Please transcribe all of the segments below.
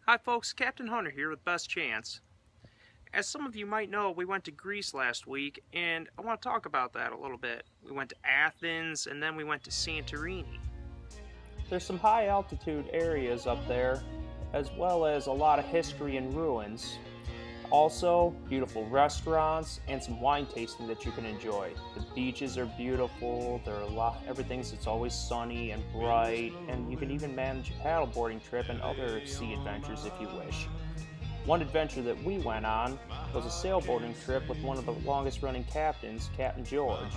Hi folks, Captain Hunter here with Best Chance. As some of you might know, we went to Greece last week, and I want to talk about that a little bit. We went to Athens, and then we went to Santorini. There's some high altitude areas up there, as well as a lot of history and ruins. Also, beautiful restaurants and some wine tasting that you can enjoy. The beaches are beautiful, it's always sunny and bright, and you can even manage a paddleboarding trip and other sea adventures if you wish. One adventure that we went on was a sailboating trip with one of the longest running captains, Captain George,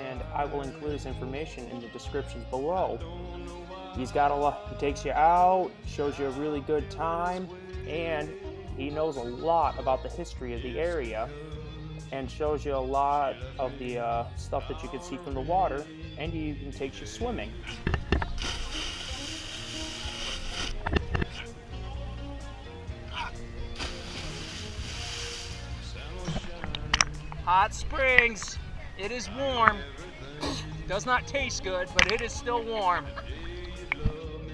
and I will include his information in the descriptions below. He's got a lot, he takes you out, shows you a really good time, and he knows a lot about the history of the area and shows you a lot of the stuff that you can see from the water, and he even takes you swimming. Hot springs. It is warm. Does not taste good, but it is still warm.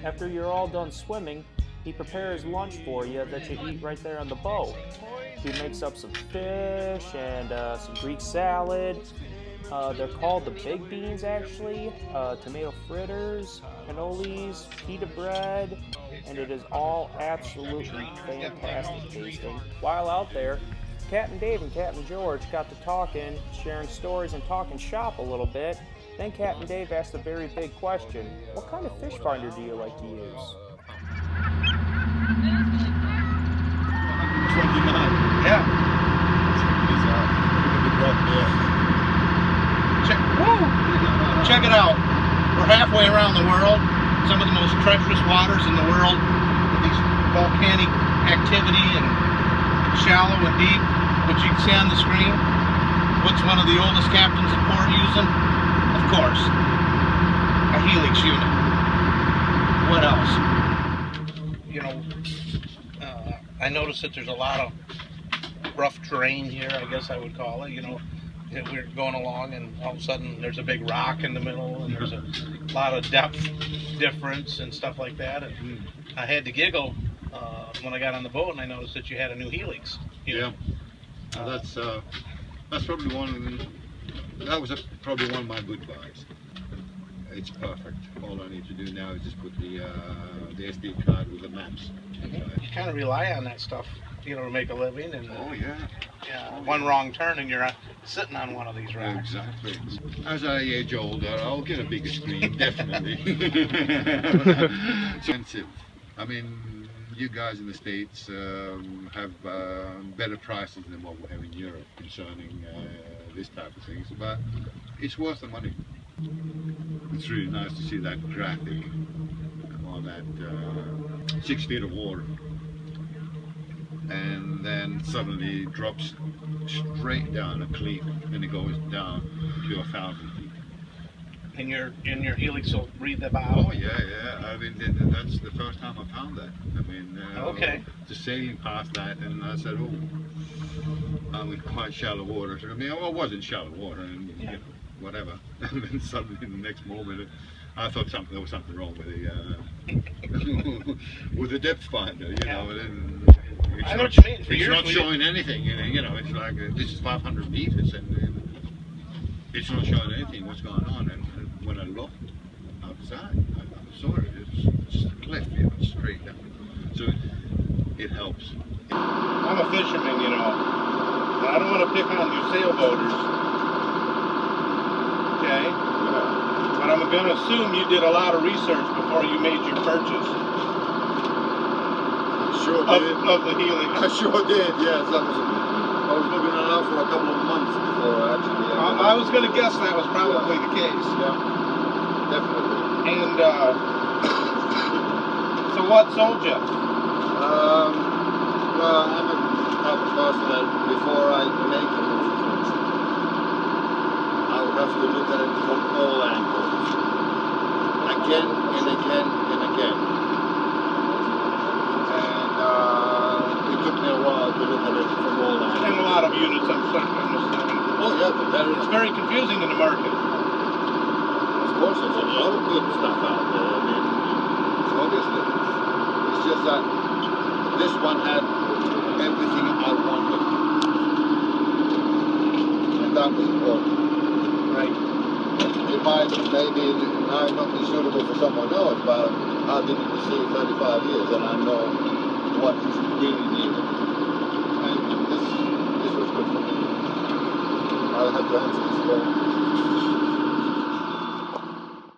After you're all done swimming, he prepares lunch for you that you eat right there on the boat. He makes up some fish and some Greek salad. They're called the big beans, actually. Tomato fritters, cannolis, pita bread, and it is all absolutely fantastic tasting. While out there, Captain Dave and Captain George got to talking, sharing stories and talking shop a little bit. Then Captain Dave asked a very big question. What kind of fish finder do you like to use? 29. Yeah. Check it out. We're halfway around the world. Some of the most treacherous waters in the world. With these volcanic activity and shallow and deep, which you can see on the screen. What's one of the oldest captains of port using? Of course, a Helix unit. What else? You know, I noticed that there's a lot of rough terrain here, I guess I would call it. You know, we're going along and all of a sudden there's a big rock in the middle and there's a lot of depth difference and stuff like that. And I had to giggle when I got on the boat and I noticed that you had a new Helix. Yeah, that's probably probably one of my good buys. It's perfect. All I need to do now is just put the SD card with the maps. You kind of rely on that stuff, you know, to make a living. And oh yeah. One wrong turn and you're sitting on one of these rocks. Exactly. As I age older, I'll get a bigger screen, definitely. Expensive. I mean, you guys in the States have better prices than what we have in Europe concerning this type of things, but it's worth the money. It's really nice to see that graphic on that 6 feet of water, and then suddenly it drops straight down a cliff, and it goes down to 1,000 feet. And your Helix will read the bow? Oh yeah. I mean, that's the first time I found that. I mean, okay. Just sailing past that, and I said, oh, I'm in quite shallow water. So, I mean, I was in shallow water, and you know, whatever. And then suddenly, the next moment, I thought there was something wrong with the with the depth finder. You know, and I know what you mean. It's not showing anything. You know, it's like this is 500 meters, and it's not showing anything. What's going on? And when I looked outside, I saw it. It's just a cliff, you know, straight down. So it helps. I'm a fisherman, you know, and I don't want to pick on you sailboaters, okay? Yeah. But I'm going to assume you did a lot of research before you made your purchase. Sure did. Of the Helix. I sure did, yes. I was looking it up for a couple of months before I actually... I was going to guess that was probably the case. Yeah, definitely. And, so what sold you? Well, I'm a type of person that before I make a move, I would have to look at it from all angles. Again and again and again. And it took me a while to look at it from all angles. And a lot of units, I'm assuming. Oh yeah, it's very confusing in the market. Of course, there's a lot of good stuff out there. I mean, obviously, it's just that this one had everything I wanted. And that was important. Right. It might maybe not be suitable for someone else, but I've been in the sea 35 years and I know what is really needed. And this was good for me. I'll have to answer this phone.